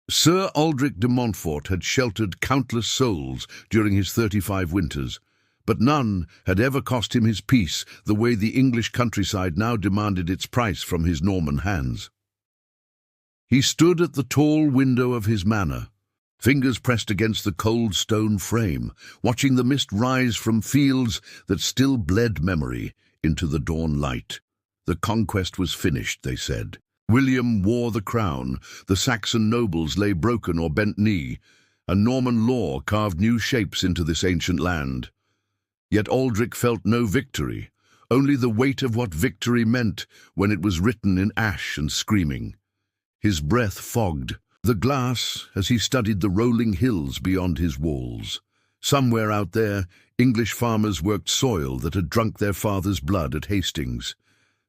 Sir Aldrich de Montfort had sheltered countless souls during his 35 winters, but none had ever cost him his peace the way the English countryside now demanded its price from his Norman hands. He stood at the tall window of his manor, fingers pressed against the cold stone frame, watching the mist rise from fields that still bled memory into the dawn light. The conquest was finished, they said. William wore the crown, the Saxon nobles lay broken or bent knee, and Norman law carved new shapes into this ancient land. Yet Aldrich felt no victory, only the weight of what victory meant when it was written in ash and screaming. His breath fogged the glass as he studied the rolling hills beyond his walls. Somewhere out there, English farmers worked soil that had drunk their fathers' blood at Hastings.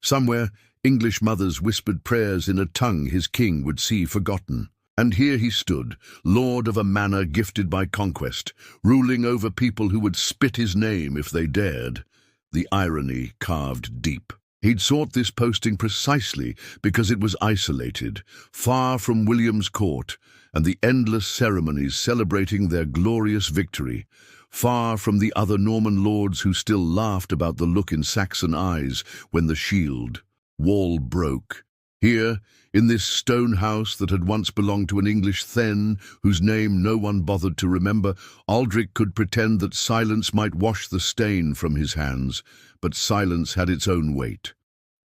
Somewhere, English mothers whispered prayers in a tongue his king would see forgotten. And here he stood, lord of a manor gifted by conquest, ruling over people who would spit his name if they dared. The irony carved deep. He'd sought this posting precisely because it was isolated, far from William's court and the endless ceremonies celebrating their glorious victory, far from the other Norman lords who still laughed about the look in Saxon eyes when the shield wall broke. Here, in this stone house that had once belonged to an English thegn whose name no one bothered to remember, Aldrich could pretend that silence might wash the stain from his hands, but silence had its own weight.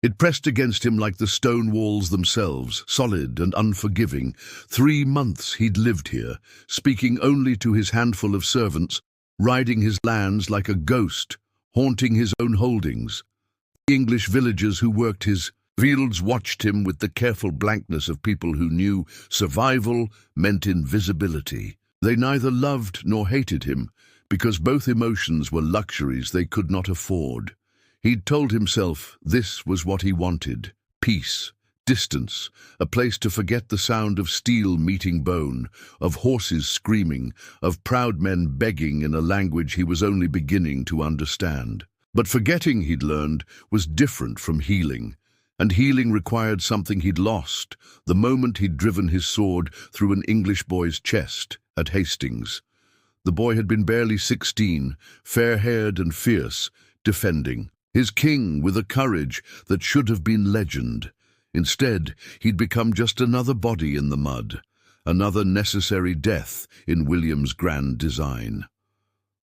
It pressed against him like the stone walls themselves, solid and unforgiving. 3 months he'd lived here, speaking only to his handful of servants, riding his lands like a ghost, haunting his own holdings. The English villagers who worked his fields watched him with the careful blankness of people who knew survival meant invisibility. They neither loved nor hated him, because both emotions were luxuries they could not afford. He'd told himself this was what he wanted: peace, distance, a place to forget the sound of steel meeting bone, of horses screaming, of proud men begging in a language he was only beginning to understand. But forgetting, he'd learned, was different from healing. And healing required something he'd lost, the moment he'd driven his sword through an English boy's chest at Hastings. The boy had been barely 16, fair-haired and fierce, defending his king with a courage that should have been legend. Instead, he'd become just another body in the mud, another necessary death in William's grand design.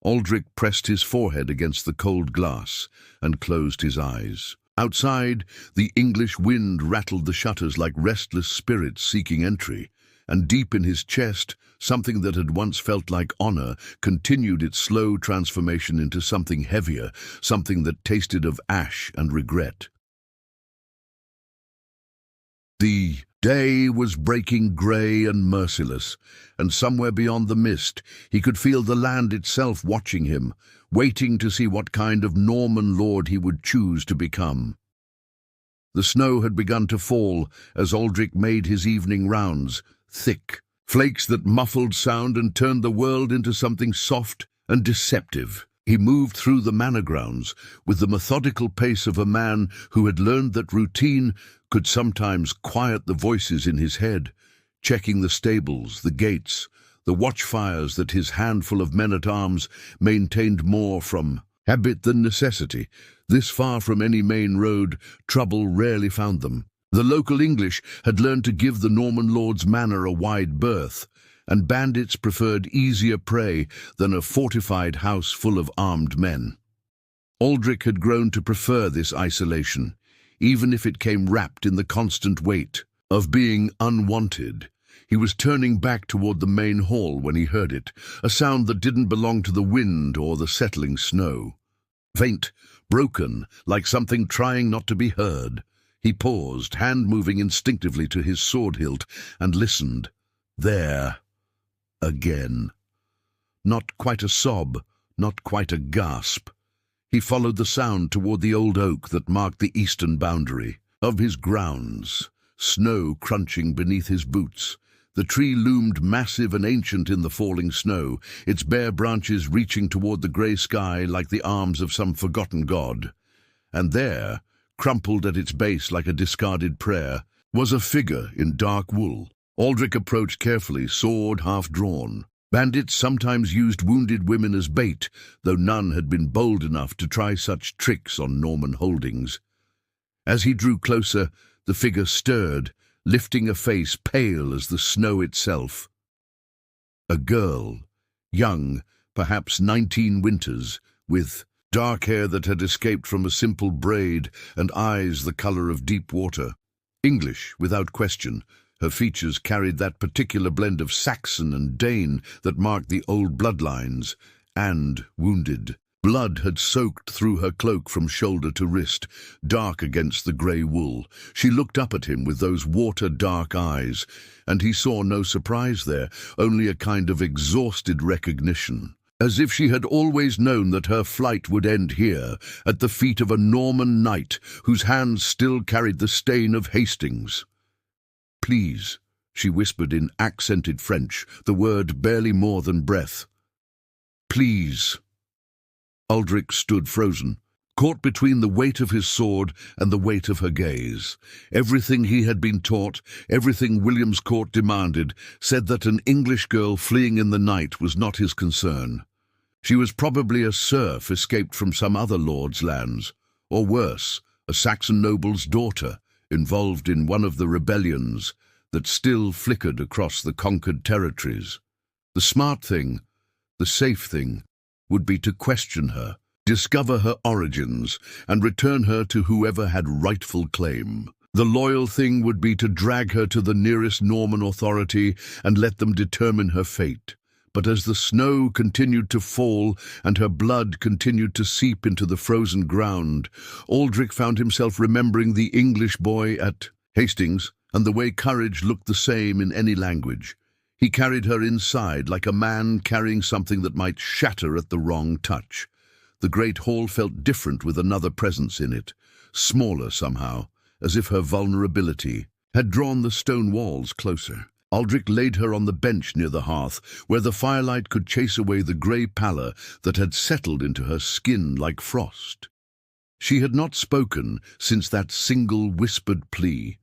Aldrich pressed his forehead against the cold glass and closed his eyes. Outside, the English wind rattled the shutters like restless spirits seeking entry, and deep in his chest, something that had once felt like honor continued its slow transformation into something heavier, something that tasted of ash and regret. The day was breaking grey and merciless, and somewhere beyond the mist he could feel the land itself watching him, waiting to see what kind of Norman lord he would choose to become. The snow had begun to fall as Aldrich made his evening rounds, thick, flakes that muffled sound and turned the world into something soft and deceptive. He moved through the manor grounds with the methodical pace of a man who had learned that routine could sometimes quiet the voices in his head, checking the stables, the gates, the watchfires that his handful of men-at-arms maintained more from habit than necessity. This far from any main road, trouble rarely found them. The local English had learned to give the Norman lord's manor a wide berth, and bandits preferred easier prey than a fortified house full of armed men. Aldrich had grown to prefer this isolation, even if it came wrapped in the constant weight of being unwanted. He was turning back toward the main hall when he heard it, a sound that didn't belong to the wind or the settling snow. Faint, broken, like something trying not to be heard. He paused, hand moving instinctively to his sword hilt, and listened. There. Again. Not quite a sob, not quite a gasp. He followed the sound toward the old oak that marked the eastern boundary of his grounds, snow crunching beneath his boots. The tree loomed massive and ancient in the falling snow, its bare branches reaching toward the grey sky like the arms of some forgotten god. And there, crumpled at its base like a discarded prayer, was a figure in dark wool, Aldrich approached carefully, sword half drawn. Bandits sometimes used wounded women as bait, though none had been bold enough to try such tricks on Norman holdings. As he drew closer, the figure stirred, lifting a face pale as the snow itself. A girl, young, perhaps 19 winters, with dark hair that had escaped from a simple braid and eyes the color of deep water. English, without question. Her features carried that particular blend of Saxon and Dane that marked the old bloodlines, and wounded. Blood had soaked through her cloak from shoulder to wrist, dark against the grey wool. She looked up at him with those water-dark eyes, and he saw no surprise there, only a kind of exhausted recognition, as if she had always known that her flight would end here, at the feet of a Norman knight whose hands still carried the stain of Hastings. "Please," she whispered in accented French, the word barely more than breath. "Please." Aldrich stood frozen, caught between the weight of his sword and the weight of her gaze. Everything he had been taught, everything William's court demanded, said that an English girl fleeing in the night was not his concern. She was probably a serf escaped from some other lord's lands, or worse, a Saxon noble's daughter, involved in one of the rebellions that still flickered across the conquered territories. The smart thing, the safe thing, would be to question her, discover her origins, and return her to whoever had rightful claim. The loyal thing would be to drag her to the nearest Norman authority and let them determine her fate. But as the snow continued to fall and her blood continued to seep into the frozen ground, Aldrich found himself remembering the English boy at Hastings and the way courage looked the same in any language. He carried her inside like a man carrying something that might shatter at the wrong touch. The great hall felt different with another presence in it, smaller somehow, as if her vulnerability had drawn the stone walls closer. Aldrich laid her on the bench near the hearth, where the firelight could chase away the grey pallor that had settled into her skin like frost. She had not spoken since that single whispered plea,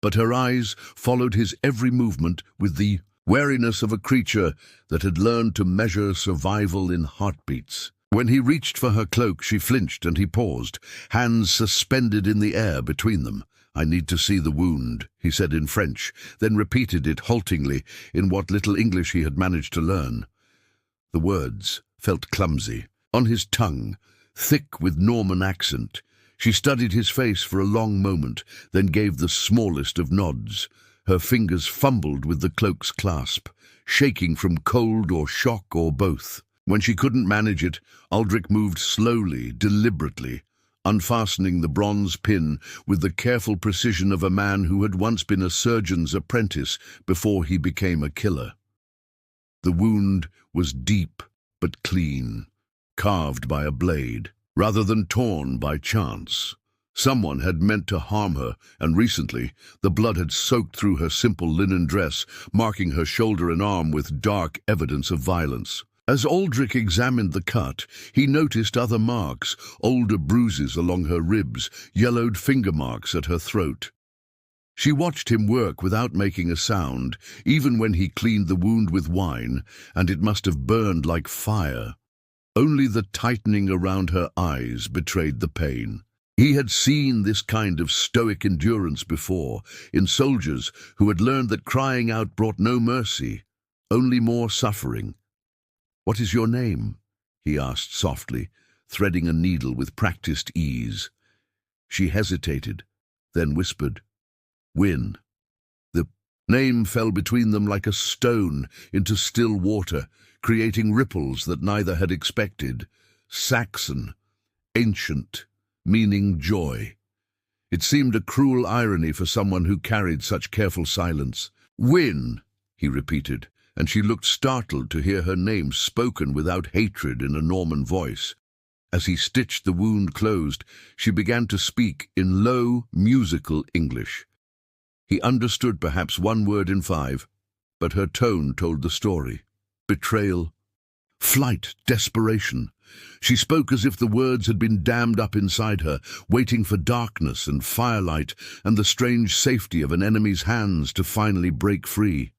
but her eyes followed his every movement with the wariness of a creature that had learned to measure survival in heartbeats. When he reached for her cloak, she flinched and he paused, hands suspended in the air between them. "I need to see the wound," he said in French, then repeated it haltingly in what little English he had managed to learn. The words felt clumsy, on his tongue, thick with Norman accent. She studied his face for a long moment, then gave the smallest of nods. Her fingers fumbled with the cloak's clasp, shaking from cold or shock or both. When she couldn't manage it, Aldrich moved slowly, deliberately, unfastening the bronze pin with the careful precision of a man who had once been a surgeon's apprentice before he became a killer. The wound was deep but clean, carved by a blade, rather than torn by chance. Someone had meant to harm her, and recently the blood had soaked through her simple linen dress, marking her shoulder and arm with dark evidence of violence. As Aldrich examined the cut, he noticed other marks, older bruises along her ribs, yellowed finger marks at her throat. She watched him work without making a sound, even when he cleaned the wound with wine, and it must have burned like fire. Only the tightening around her eyes betrayed the pain. He had seen this kind of stoic endurance before, in soldiers who had learned that crying out brought no mercy, only more suffering. "What is your name?" he asked softly, threading a needle with practiced ease. She hesitated, then whispered, "Wynne." The name fell between them like a stone into still water, creating ripples that neither had expected. Saxon, ancient, meaning joy. It seemed a cruel irony for someone who carried such careful silence. "Wynne," he repeated, and she looked startled to hear her name spoken without hatred in a Norman voice. As he stitched the wound closed, she began to speak in low, musical English. He understood perhaps one word in 5, but her tone told the story. Betrayal, Flight, desperation. She spoke as if the words had been dammed up inside her, waiting for darkness and firelight and the strange safety of an enemy's hands to finally break free.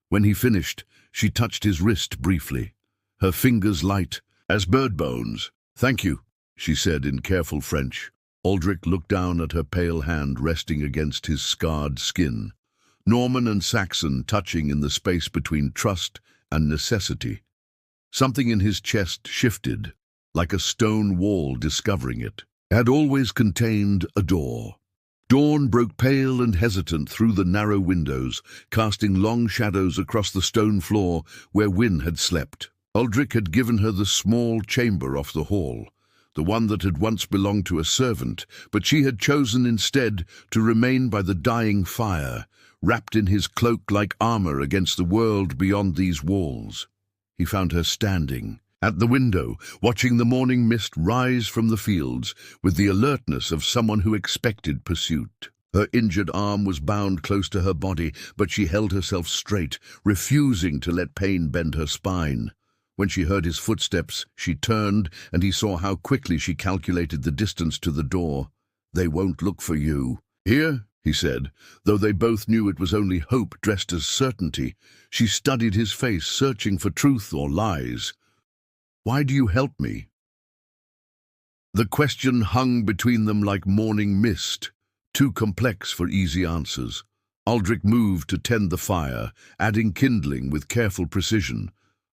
When he finished, she touched his wrist briefly, her fingers light as bird bones. "Thank you," she said in careful French. Aldrich looked down at her pale hand resting against his scarred skin. Norman and Saxon touching in the space between trust and necessity. Something in his chest shifted, like a stone wall discovering it. It had always contained a door. Dawn broke pale and hesitant through the narrow windows, casting long shadows across the stone floor where Wynne had slept. Aldrich had given her the small chamber off the hall, the one that had once belonged to a servant, but she had chosen instead to remain by the dying fire, wrapped in his cloak-like armor against the world beyond these walls. He found her standing at the window, watching the morning mist rise from the fields with the alertness of someone who expected pursuit. Her injured arm was bound close to her body, but she held herself straight, refusing to let pain bend her spine. When she heard his footsteps, she turned, and he saw how quickly she calculated the distance to the door. "They won't look for you." "Here," he said, though they both knew it was only hope dressed as certainty. She studied his face, searching for truth or lies. "Why do you help me?" The question hung between them like morning mist, too complex for easy answers. Aldrich moved to tend the fire, adding kindling with careful precision.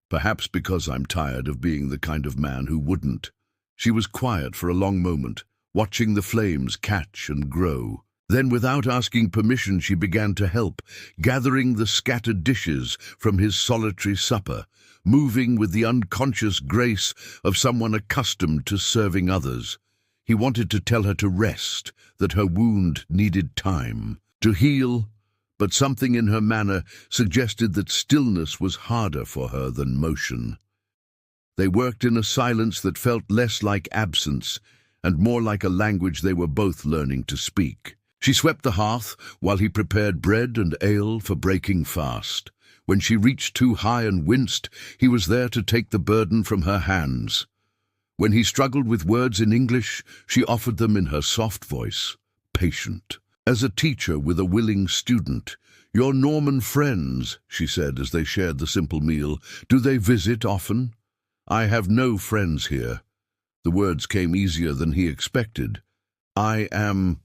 "Perhaps because I'm tired of being the kind of man who wouldn't." She was quiet for a long moment, watching the flames catch and grow. Then, without asking permission, she began to help, gathering the scattered dishes from his solitary supper, moving with the unconscious grace of someone accustomed to serving others. He wanted to tell her to rest, that her wound needed time to heal, but something in her manner suggested that stillness was harder for her than motion. They worked in a silence that felt less like absence and more like a language they were both learning to speak. She swept the hearth while he prepared bread and ale for breaking fast. When she reached too high and winced, he was there to take the burden from her hands. When he struggled with words in English, she offered them in her soft voice, patient. As a teacher with a willing student, "Your Norman friends," she said as they shared the simple meal, "do they visit often?" "I have no friends here." The words came easier than he expected. "I am,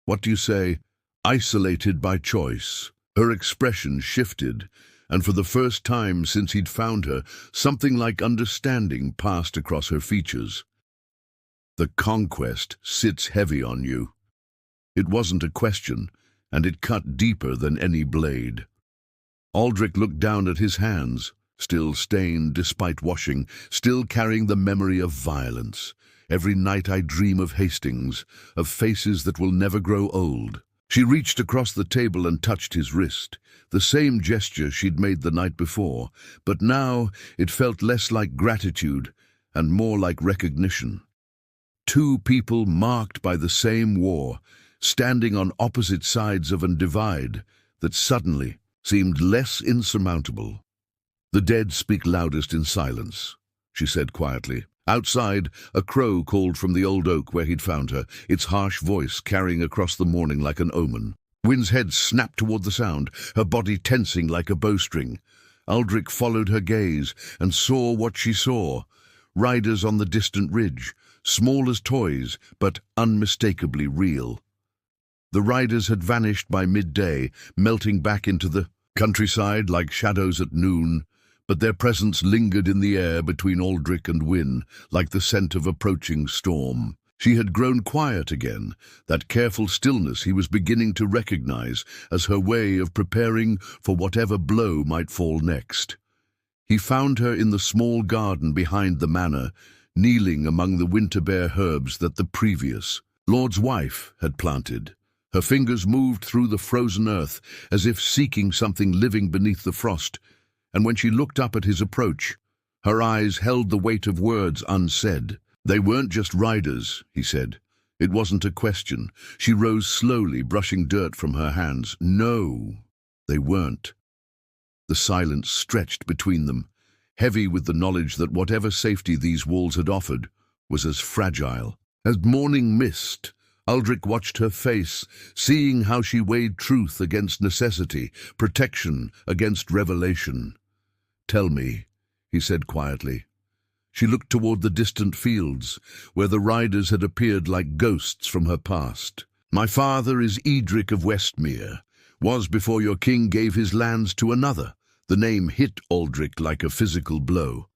what do you say, isolated by choice." Her expression shifted, and for the first time since he'd found her, something like understanding passed across her features. "The conquest sits heavy on you." It wasn't a question, and it cut deeper than any blade. Aldrich looked down at his hands, still stained despite washing, still carrying the memory of violence. "Every night I dream of Hastings, of faces that will never grow old." She reached across the table and touched his wrist, the same gesture she'd made the night before, but now it felt less like gratitude and more like recognition. Two people marked by the same war, standing on opposite sides of a divide that suddenly seemed less insurmountable. "The dead speak loudest in silence," she said quietly. Outside, a crow called from the old oak where he'd found her, its harsh voice carrying across the morning like an omen. Wynne's head snapped toward the sound, her body tensing like a bowstring. Aldrich followed her gaze and saw what she saw. Riders on the distant ridge, small as toys, but unmistakably real. The riders had vanished by midday, melting back into the countryside like shadows at noon, but their presence lingered in the air between Aldrich and Wynne, like the scent of approaching storm. She had grown quiet again, that careful stillness he was beginning to recognize as her way of preparing for whatever blow might fall next. He found her in the small garden behind the manor, kneeling among the winter-bare herbs that the previous lord's wife had planted. Her fingers moved through the frozen earth as if seeking something living beneath the frost, and when she looked up at his approach, her eyes held the weight of words unsaid. "They weren't just riders," he said. It wasn't a question. She rose slowly, brushing dirt from her hands. "No, they weren't." The silence stretched between them. heavy with the knowledge that whatever safety these walls had offered was as fragile. As morning mist, Aldrich watched her face, seeing how she weighed truth against necessity, protection against revelation. "Tell me," he said quietly. She looked toward the distant fields, where the riders had appeared like ghosts from her past. "My father is Edric of Westmere, was before your king gave his lands to another." The name hit Aldrich like a physical blow.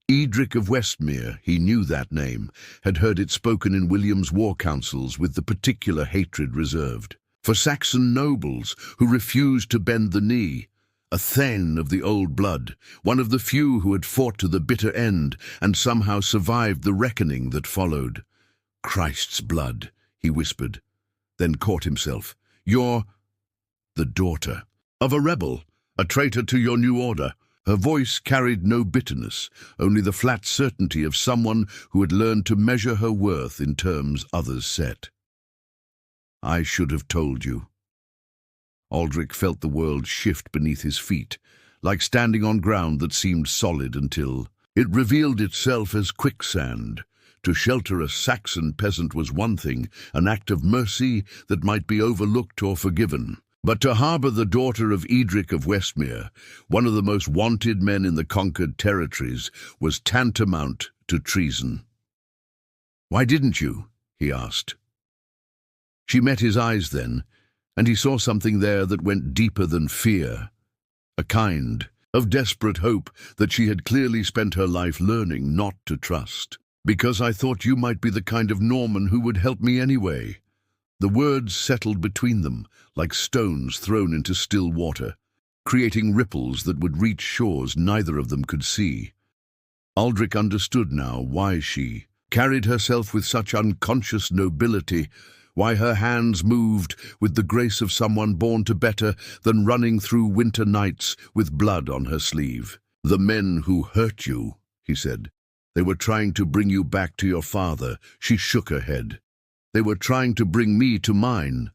Edric of Westmere, he knew that name, had heard it spoken in William's war councils with the particular hatred reserved for Saxon nobles who refused to bend the knee. A thane of the old blood, one of the few who had fought to the bitter end and somehow survived the reckoning that followed. "Christ's blood," he whispered, then caught himself. "You're the daughter of a rebel, a traitor to your new order." Her voice carried no bitterness, only the flat certainty of someone who had learned to measure her worth in terms others set. "I should have told you." Aldrich felt the world shift beneath his feet, like standing on ground that seemed solid until it revealed itself as quicksand. To shelter a Saxon peasant was one thing, an act of mercy that might be overlooked or forgiven. But to harbour the daughter of Edric of Westmere, one of the most wanted men in the conquered territories, was tantamount to treason. "Why didn't you?" he asked. She met his eyes then, and he saw something there that went deeper than fear, a kind of desperate hope that she had clearly spent her life learning not to trust. "Because I thought you might be the kind of Norman who would help me anyway." The words settled between them, like stones thrown into still water, creating ripples that would reach shores neither of them could see. Aldrich understood now why she carried herself with such unconscious nobility, why her hands moved with the grace of someone born to better than running through winter nights with blood on her sleeve. "The men who hurt you," he said. "They were trying to bring you back to your father." She shook her head. "They were trying to bring me to mine.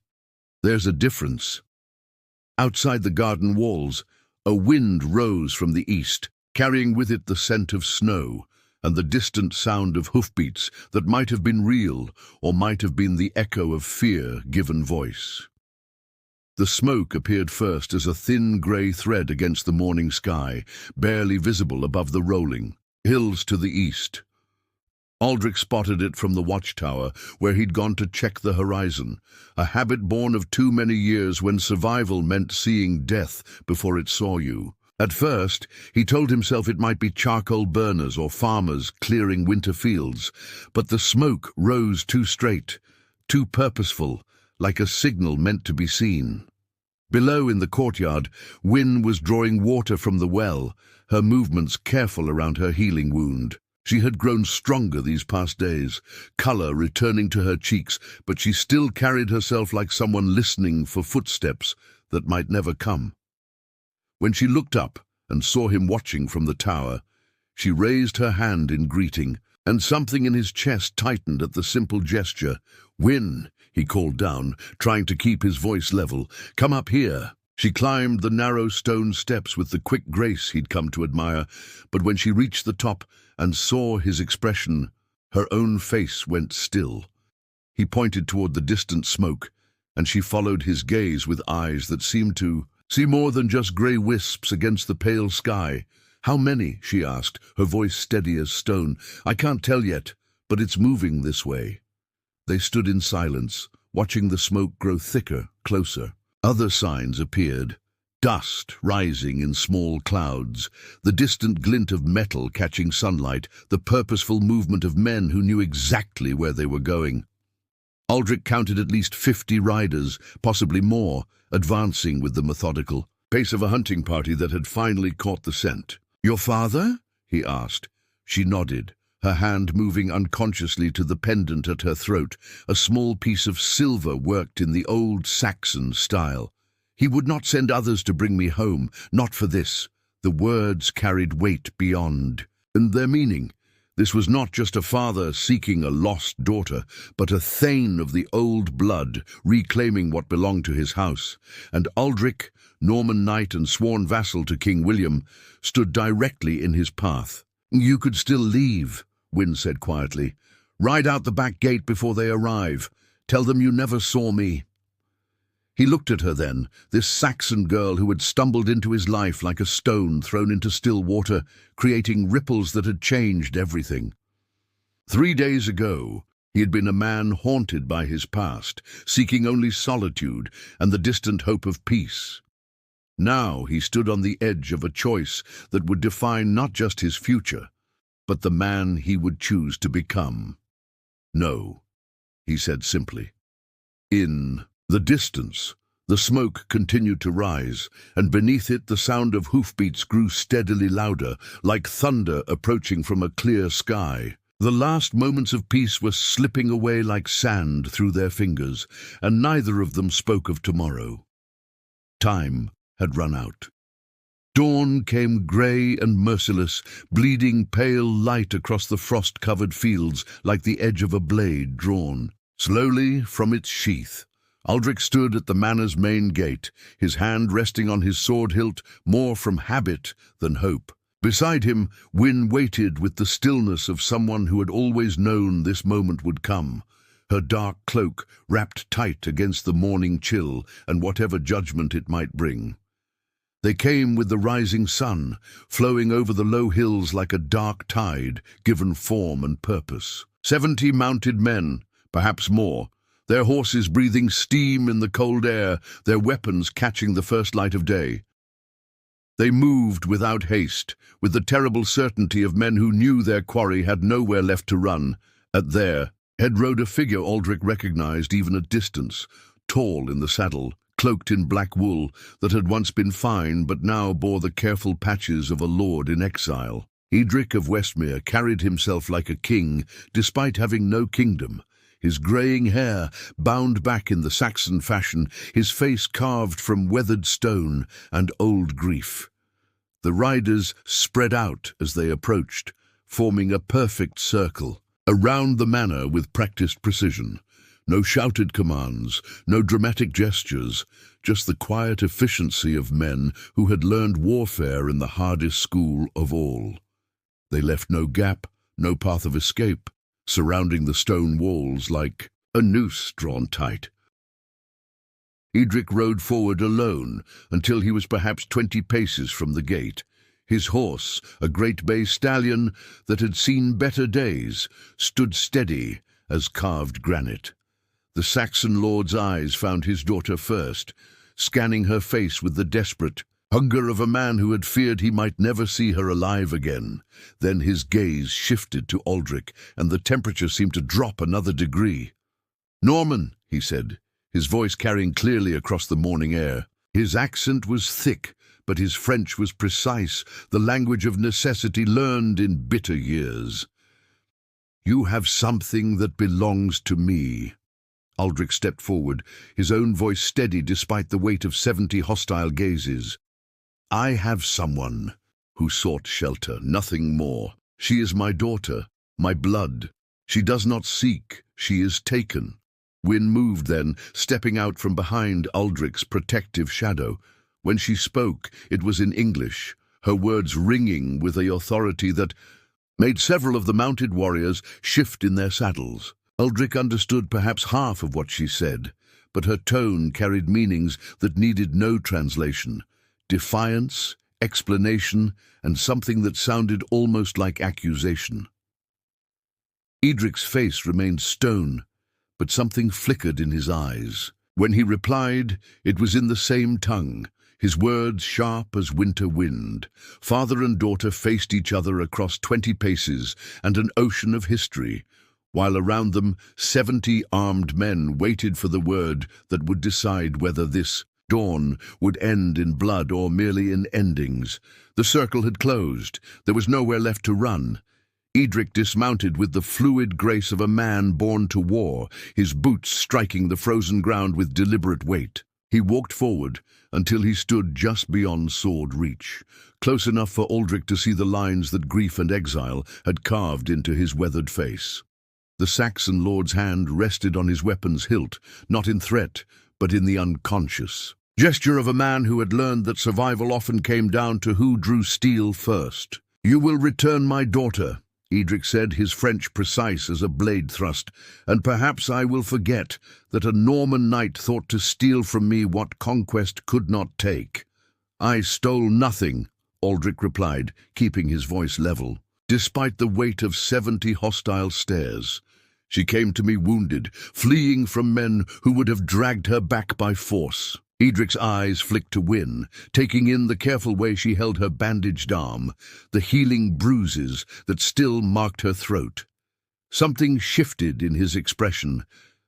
There's a difference." Outside the garden walls, a wind rose from the east, carrying with it the scent of snow and the distant sound of hoofbeats that might have been real or might have been the echo of fear given voice. The smoke appeared first as a thin grey thread against the morning sky, barely visible above the rolling hills to the east. Aldrich spotted it from the watchtower, where he'd gone to check the horizon, a habit born of too many years when survival meant seeing death before it saw you. At first, he told himself it might be charcoal burners or farmers clearing winter fields, but the smoke rose too straight, too purposeful, like a signal meant to be seen. Below in the courtyard, Wynne was drawing water from the well, her movements careful around her healing wound. She had grown stronger these past days, colour returning to her cheeks, but she still carried herself like someone listening for footsteps that might never come. When she looked up and saw him watching from the tower, she raised her hand in greeting, and something in his chest tightened at the simple gesture. "Wynne," he called down, trying to keep his voice level. "Come up here." She climbed the narrow stone steps with the quick grace he'd come to admire, but when she reached the top and saw his expression, her own face went still. He pointed toward the distant smoke, and she followed his gaze with eyes that seemed to see more than just grey wisps against the pale sky. "How many?" she asked, her voice steady as stone. "I can't tell yet, but it's moving this way." They stood in silence, watching the smoke grow thicker, closer. Other signs appeared. Dust rising in small clouds, the distant glint of metal catching sunlight, the purposeful movement of men who knew exactly where they were going. Aldrich counted at least 50 riders, possibly more, advancing with the methodical pace of a hunting party that had finally caught the scent. "Your father?" he asked. She nodded, her hand moving unconsciously to the pendant at her throat, a small piece of silver worked in the old Saxon style. "He would not send others to bring me home, not for this." The words carried weight beyond and their meaning. This was not just a father seeking a lost daughter, but a thane of the old blood reclaiming what belonged to his house. And Aldrich, Norman knight and sworn vassal to King William, stood directly in his path. "You could still leave," Wynne said quietly. "Ride out the back gate before they arrive. Tell them you never saw me." He looked at her then, this Saxon girl who had stumbled into his life like a stone thrown into still water, creating ripples that had changed everything. 3 days ago, he had been a man haunted by his past, seeking only solitude and the distant hope of peace. Now he stood on the edge of a choice that would define not just his future, but the man he would choose to become. "No," he said simply. In the distance, the smoke continued to rise, and beneath it the sound of hoofbeats grew steadily louder, like thunder approaching from a clear sky. The last moments of peace were slipping away like sand through their fingers, and neither of them spoke of tomorrow. Time had run out. Dawn came grey and merciless, bleeding pale light across the frost-covered fields like the edge of a blade drawn. Slowly from its sheath, Aldrich stood at the manor's main gate, his hand resting on his sword hilt more from habit than hope. Beside him, Wynne waited with the stillness of someone who had always known this moment would come, her dark cloak wrapped tight against the morning chill and whatever judgment it might bring. They came with the rising sun, flowing over the low hills like a dark tide, given form and purpose. 70 mounted men, perhaps more, their horses breathing steam in the cold air, their weapons catching the first light of day. They moved without haste, with the terrible certainty of men who knew their quarry had nowhere left to run. At their head rode a figure Aldrich recognized even at distance, tall in the saddle, cloaked in black wool that had once been fine but now bore the careful patches of a lord in exile. Edric of Westmere carried himself like a king, despite having no kingdom. His greying hair bound back in the Saxon fashion, his face carved from weathered stone and old grief. The riders spread out as they approached, forming a perfect circle around the manor with practiced precision. No shouted commands, no dramatic gestures, just the quiet efficiency of men who had learned warfare in the hardest school of all. They left no gap, no path of escape, surrounding the stone walls like a noose drawn tight. Edric rode forward alone until he was perhaps 20 paces from the gate. His horse, a great bay stallion that had seen better days, stood steady as carved granite. The Saxon lord's eyes found his daughter first, scanning her face with the desperate hunger of a man who had feared he might never see her alive again. Then his gaze shifted to Aldrich, and the temperature seemed to drop another degree. "Norman," he said, his voice carrying clearly across the morning air. His accent was thick, but his French was precise, the language of necessity learned in bitter years. "You have something that belongs to me." Aldrich stepped forward, his own voice steady despite the weight of 70 hostile gazes. "I have someone who sought shelter, nothing more. She is my daughter, my blood. She does not seek, she is taken." Wynne moved then, stepping out from behind Aldrich's protective shadow. When she spoke, it was in English, her words ringing with a authority that made several of the mounted warriors shift in their saddles. Aldrich understood perhaps half of what she said, but her tone carried meanings that needed no translation. Defiance, explanation, and something that sounded almost like accusation. Edric's face remained stone, but something flickered in his eyes. When he replied, it was in the same tongue, his words sharp as winter wind. Father and daughter faced each other across 20 paces and an ocean of history, while around them 70 armed men waited for the word that would decide whether this dawn would end in blood or merely in endings. The circle had closed. There was nowhere left to run. Edric dismounted with the fluid grace of a man born to war, his boots striking the frozen ground with deliberate weight. He walked forward until he stood just beyond sword reach, close enough for Aldrich to see the lines that grief and exile had carved into his weathered face. The Saxon lord's hand rested on his weapon's hilt, not in threat, but in the unconscious. gesture of a man who had learned that survival often came down to who drew steel first. "You will return my daughter," Edric said, his French precise as a blade thrust, "and perhaps I will forget that a Norman knight thought to steal from me what conquest could not take." "I stole nothing," Aldrich replied, keeping his voice level. "Despite the weight of 70 hostile stares, she came to me wounded, fleeing from men who would have dragged her back by force." Edric's eyes flicked to Wynne, taking in the careful way she held her bandaged arm, the healing bruises that still marked her throat. Something shifted in his expression,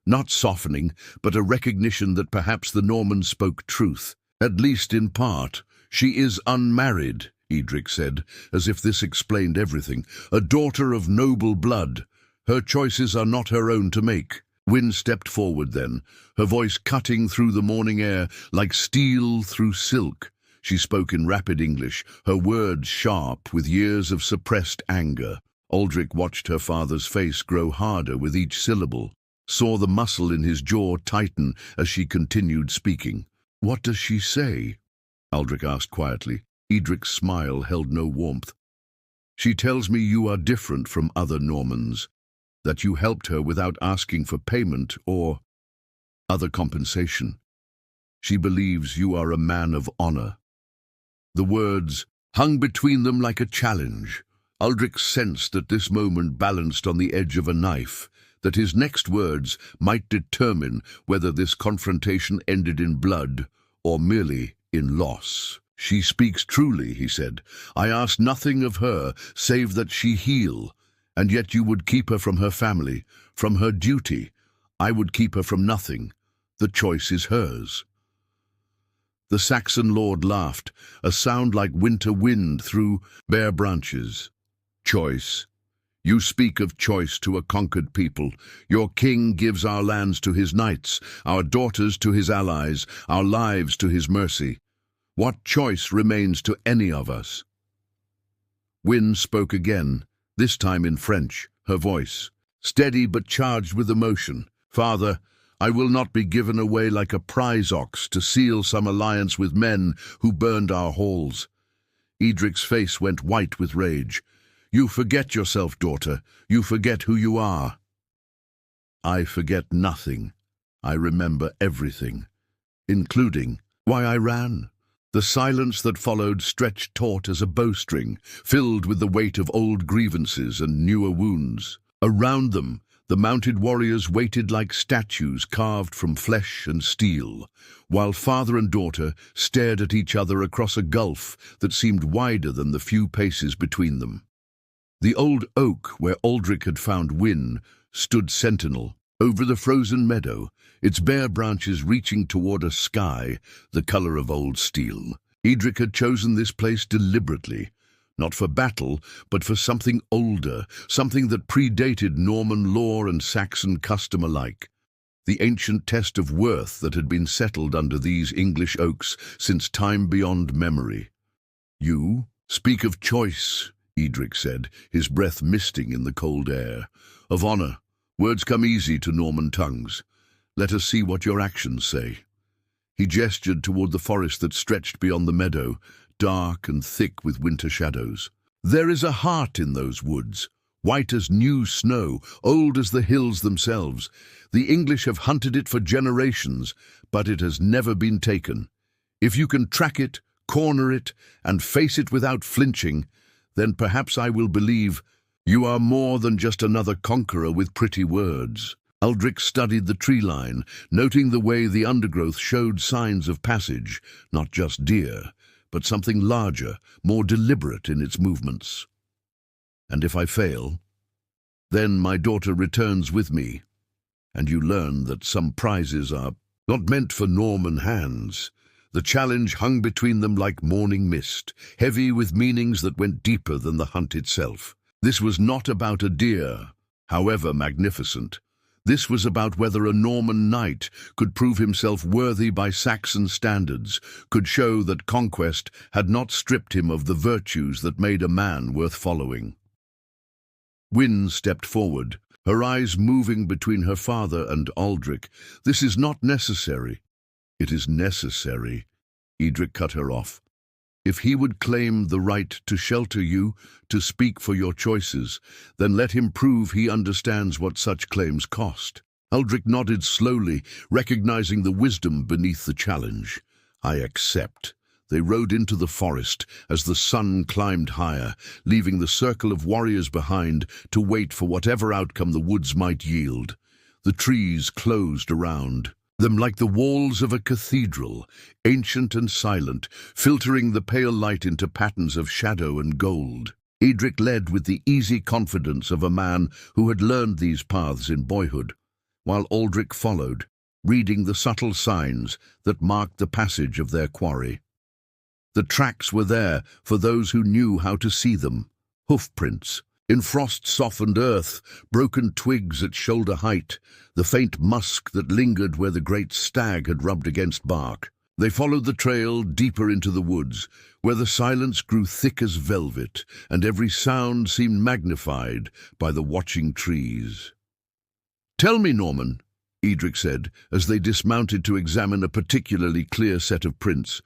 not softening, but a recognition that perhaps the Norman spoke truth. "At least in part. She is unmarried," Edric said, as if this explained everything. "A daughter of noble blood. Her choices are not her own to make." Wynne stepped forward then, her voice cutting through the morning air like steel through silk. She spoke in rapid English, her words sharp with years of suppressed anger. Aldrich watched her father's face grow harder with each syllable, saw the muscle in his jaw tighten as she continued speaking. "What does she say?" Aldrich asked quietly. Edric's smile held no warmth. "She tells me you are different from other Normans, that you helped her without asking for payment or other compensation. She believes you are a man of honor." The words hung between them like a challenge. Aldrich sensed at this moment balanced on the edge of a knife, that his next words might determine whether this confrontation ended in blood or merely in loss. "She speaks truly," he said. "I ask nothing of her save that she heal. And yet you would keep her from her family, from her duty. I would keep her from nothing. The choice is hers." The Saxon lord laughed, a sound like winter wind through bare branches. "Choice? You speak of choice to a conquered people. Your king gives our lands to his knights, our daughters to his allies, our lives to his mercy. What choice remains to any of us?" Wynne spoke again, this time in French, her voice steady but charged with emotion. "Father, I will not be given away like a prize ox to seal some alliance with men who burned our halls." Edric's face went white with rage. "You forget yourself, daughter. You forget who you are." "I forget nothing. I remember everything, including why I ran." The silence that followed stretched taut as a bowstring, filled with the weight of old grievances and newer wounds. Around them, the mounted warriors waited like statues carved from flesh and steel, while father and daughter stared at each other across a gulf that seemed wider than the few paces between them. The old oak where Aldrich had found Wynne stood sentinel over the frozen meadow, its bare branches reaching toward a sky the color of old steel. Edric had chosen this place deliberately, not for battle, but for something older, something that predated Norman law and Saxon custom alike. The ancient test of worth that had been settled under these English oaks since time beyond memory. "You speak of choice," Edric said, his breath misting in the cold air. "Of honor. Words come easy to Norman tongues. Let us see what your actions say." He gestured toward the forest that stretched beyond the meadow, dark and thick with winter shadows. "There is a heart in those woods, white as new snow, old as the hills themselves. The English have hunted it for generations, but it has never been taken. If you can track it, corner it, and face it without flinching, then perhaps I will believe you are more than just another conqueror with pretty words." Aldrich studied the tree line, noting the way the undergrowth showed signs of passage, not just deer, but something larger, more deliberate in its movements. "And if I fail, then my daughter returns with me, and you learn that some prizes are not meant for Norman hands." The challenge hung between them like morning mist, heavy with meanings that went deeper than the hunt itself. This was not about a deer, however magnificent. This was about whether a Norman knight could prove himself worthy by Saxon standards, could show that conquest had not stripped him of the virtues that made a man worth following. Wynne stepped forward, her eyes moving between her father and Aldrich. "This is not necessary. "It is necessary," Edric cut her off. "If he would claim the right to shelter you, to speak for your choices, then let him prove he understands what such claims cost." Aldrich nodded slowly, recognizing the wisdom beneath the challenge. "I accept." They rode into the forest as the sun climbed higher, leaving the circle of warriors behind to wait for whatever outcome the woods might yield. The trees closed around them like the walls of a cathedral, ancient and silent, filtering the pale light into patterns of shadow and gold. Edric led with the easy confidence of a man who had learned these paths in boyhood, while Aldrich followed, reading the subtle signs that marked the passage of their quarry. The tracks were there for those who knew how to see them. Hoofprints in frost-softened earth, broken twigs at shoulder height, the faint musk that lingered where the great stag had rubbed against bark. They followed the trail deeper into the woods, where the silence grew thick as velvet, and every sound seemed magnified by the watching trees. "Tell me, Norman," Edric said, as they dismounted to examine a particularly clear set of prints,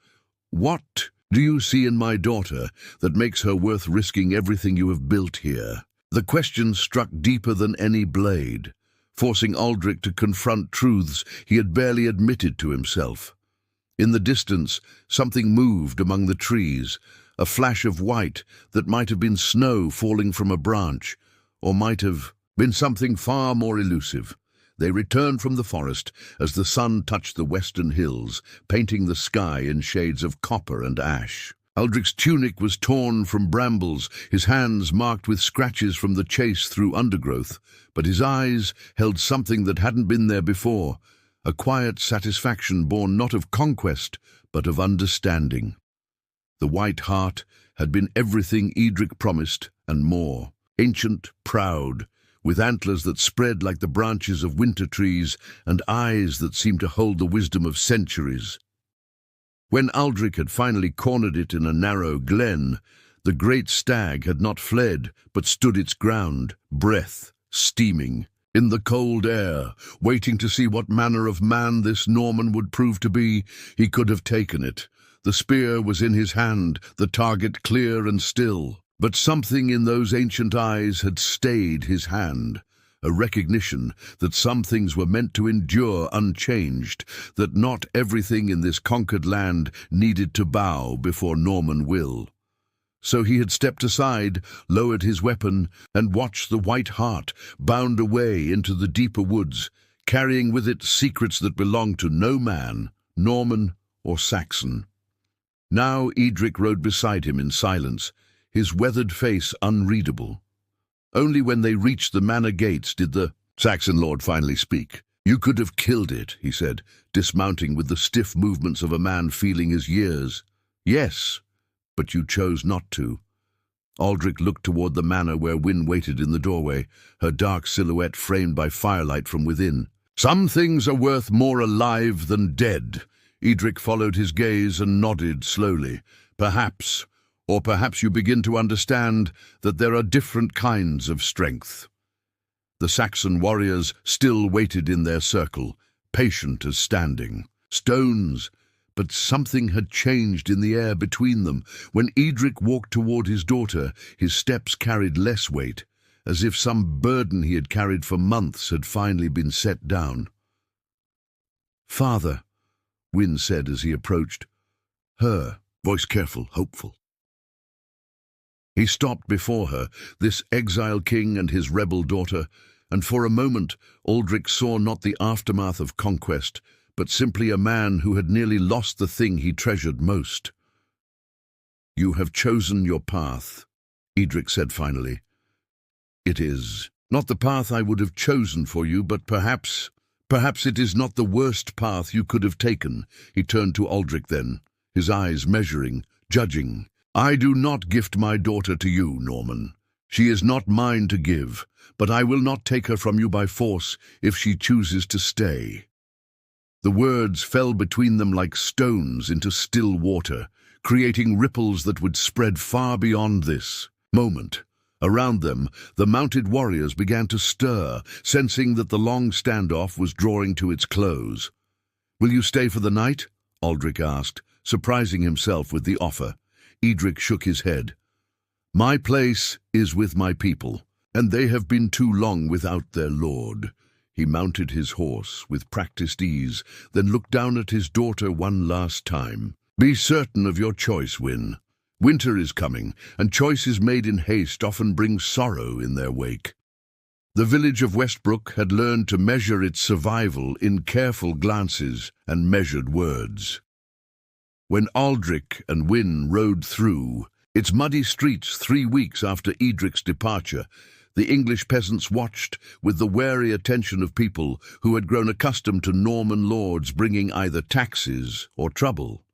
"what do you see in my daughter that makes her worth risking everything you have built here?" The question struck deeper than any blade, forcing Aldrich to confront truths he had barely admitted to himself. In the distance, something moved among the trees, a flash of white that might have been snow falling from a branch, or might have been something far more elusive. They returned from the forest as the sun touched the western hills, painting the sky in shades of copper and ash. Aldrich's tunic was torn from brambles, his hands marked with scratches from the chase through undergrowth, but his eyes held something that hadn't been there before, a quiet satisfaction born not of conquest, but of understanding. The white hart had been everything Edric promised, and more. Ancient, proud, with antlers that spread like the branches of winter trees and eyes that seemed to hold the wisdom of centuries. When Aldrich had finally cornered it in a narrow glen, the great stag had not fled, but stood its ground, breath steaming, in the cold air, waiting to see what manner of man this Norman would prove to be. He could have taken it. The spear was in his hand, the target clear and still. But something in those ancient eyes had stayed his hand, a recognition that some things were meant to endure unchanged, that not everything in this conquered land needed to bow before Norman will. So he had stepped aside, lowered his weapon, and watched the white hart bound away into the deeper woods, carrying with it secrets that belonged to no man, Norman or Saxon. Now Edric rode beside him in silence, his weathered face unreadable. Only when they reached the manor gates did the Saxon lord finally speak. "You could have killed it," he said, dismounting with the stiff movements of a man feeling his years. "Yes, but you chose not to." Aldrich looked toward the manor where Wynne waited in the doorway, her dark silhouette framed by firelight from within. "Some things are worth more alive than dead." Edric followed his gaze and nodded slowly. "Perhaps. Or perhaps you begin to understand that there are different kinds of strength." The Saxon warriors still waited in their circle, patient as standing. Stones, but something had changed in the air between them. When Edric walked toward his daughter, his steps carried less weight, as if some burden he had carried for months had finally been set down. "Father," Wynne said as he approached. Her voice careful, hopeful. He stopped before her, this exile king and his rebel daughter, and for a moment Aldrich saw not the aftermath of conquest, but simply a man who had nearly lost the thing he treasured most. "You have chosen your path," Edric said finally. "It is not the path I would have chosen for you, but perhaps it is not the worst path you could have taken." He turned to Aldrich then, his eyes measuring, judging. "I do not gift my daughter to you, Norman. She is not mine to give, but I will not take her from you by force if she chooses to stay." The words fell between them like stones into still water, creating ripples that would spread far beyond this moment. Around them, the mounted warriors began to stir, sensing that the long standoff was drawing to its close. "Will you stay for the night?" Aldrich asked, surprising himself with the offer. Edric shook his head. "My place is with my people, and they have been too long without their lord." He mounted his horse with practiced ease, then looked down at his daughter one last time. "Be certain of your choice, Wyn. Winter is coming, and choices made in haste often bring sorrow in their wake." The village of Westbrook had learned to measure its survival in careful glances and measured words. When Aldrich and Wyn rode through its muddy streets 3 weeks after Edric's departure, the English peasants watched with the wary attention of people who had grown accustomed to Norman lords bringing either taxes or trouble.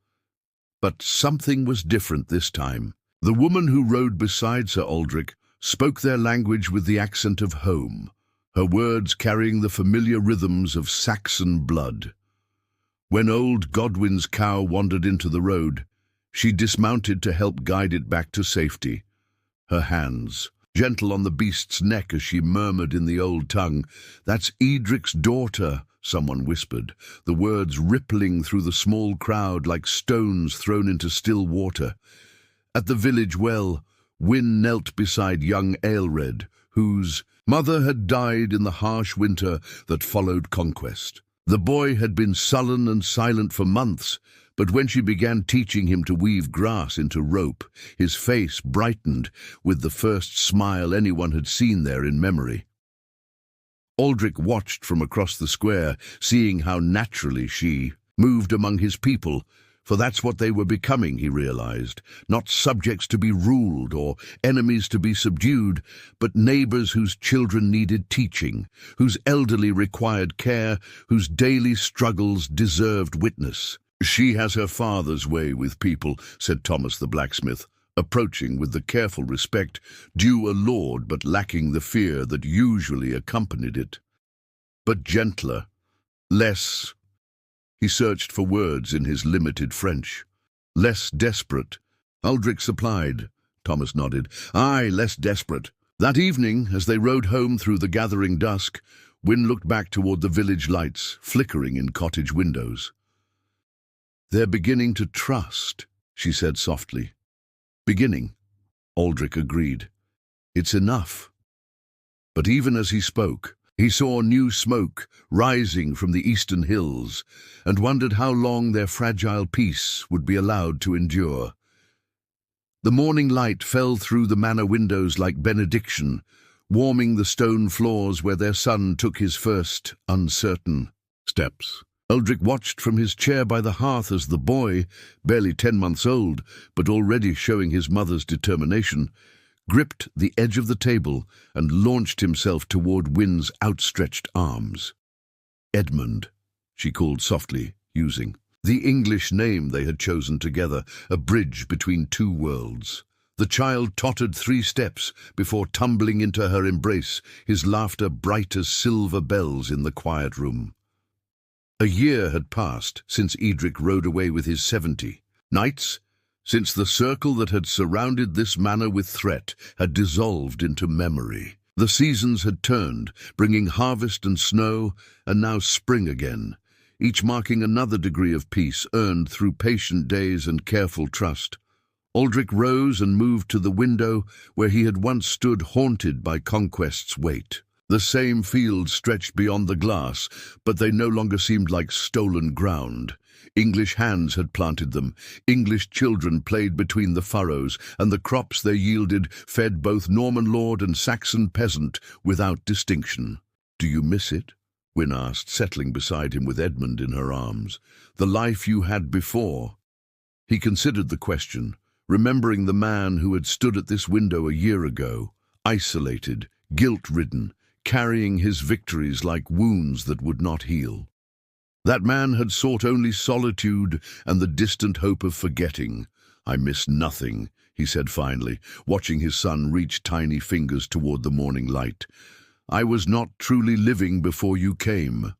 But something was different this time. The woman who rode beside Sir Aldrich spoke their language with the accent of home, her words carrying the familiar rhythms of Saxon blood. When old Godwin's cow wandered into the road, she dismounted to help guide it back to safety. Her hands gentle on the beast's neck as she murmured in the old tongue, "That's Edric's daughter," someone whispered, the words rippling through the small crowd like stones thrown into still water. At the village well, Wyn knelt beside young Aelred, whose mother had died in the harsh winter that followed conquest. The boy had been sullen and silent for months, but when she began teaching him to weave grass into rope, his face brightened with the first smile anyone had seen there in memory. Aldrich watched from across the square, seeing how naturally she moved among his people, for that's what they were becoming, he realized, not subjects to be ruled or enemies to be subdued, but neighbors whose children needed teaching, whose elderly required care, whose daily struggles deserved witness. "She has her father's way with people," said Thomas the blacksmith, approaching with the careful respect due a lord but lacking the fear that usually accompanied it. "But gentler, less—" He searched for words in his limited French. "Less desperate," Aldrich supplied. Thomas nodded. "Aye, less desperate." That evening, as they rode home through the gathering dusk, Wyn looked back toward the village lights, flickering in cottage windows. "They're beginning to trust," she said softly. "Beginning," Aldrich agreed. "It's enough." But even as he spoke, he saw new smoke rising from the eastern hills and wondered how long their fragile peace would be allowed to endure. The morning light fell through the manor windows like benediction, warming the stone floors where their son took his first uncertain steps. Aldrich watched from his chair by the hearth as the boy, barely 10 months old, but already showing his mother's determination, gripped the edge of the table and launched himself toward Wyn's outstretched arms. "Edmund," she called softly, using the English name they had chosen together, a bridge between two worlds. The child tottered 3 steps before tumbling into her embrace, his laughter bright as silver bells in the quiet room. A year had passed since Edric rode away with his 70 knights, since the circle that had surrounded this manor with threat had dissolved into memory. The seasons had turned, bringing harvest and snow, and now spring again, each marking another degree of peace earned through patient days and careful trust. Aldrich rose and moved to the window where he had once stood, haunted by conquest's weight. The same fields stretched beyond the glass, but they no longer seemed like stolen ground. English hands had planted them, English children played between the furrows, and the crops they yielded fed both Norman lord and Saxon peasant without distinction. "Do you miss it?" Wyn asked, settling beside him with Edmund in her arms. "The life you had before?" He considered the question, remembering the man who had stood at this window a year ago, isolated, guilt-ridden, carrying his victories like wounds that would not heal. That man had sought only solitude and the distant hope of forgetting. "I miss nothing," he said finally, watching his son reach tiny fingers toward the morning light. "I was not truly living before you came."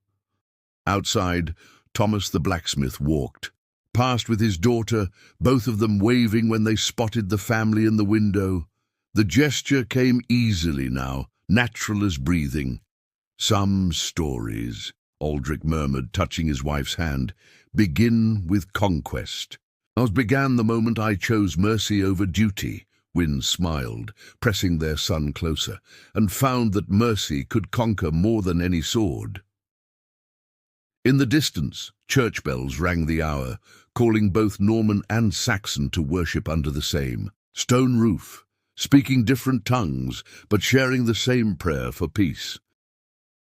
Outside, Thomas the blacksmith walked, past with his daughter, both of them waving when they spotted the family in the window. The gesture came easily now, natural as breathing. "Some stories," Aldrich murmured, touching his wife's hand. "Begin with conquest." "Ours began the moment I chose mercy over duty," Wynne smiled, pressing their son closer, "and found that mercy could conquer more than any sword." In the distance, church bells rang the hour, calling both Norman and Saxon to worship under the same stone roof, speaking different tongues, but sharing the same prayer for peace.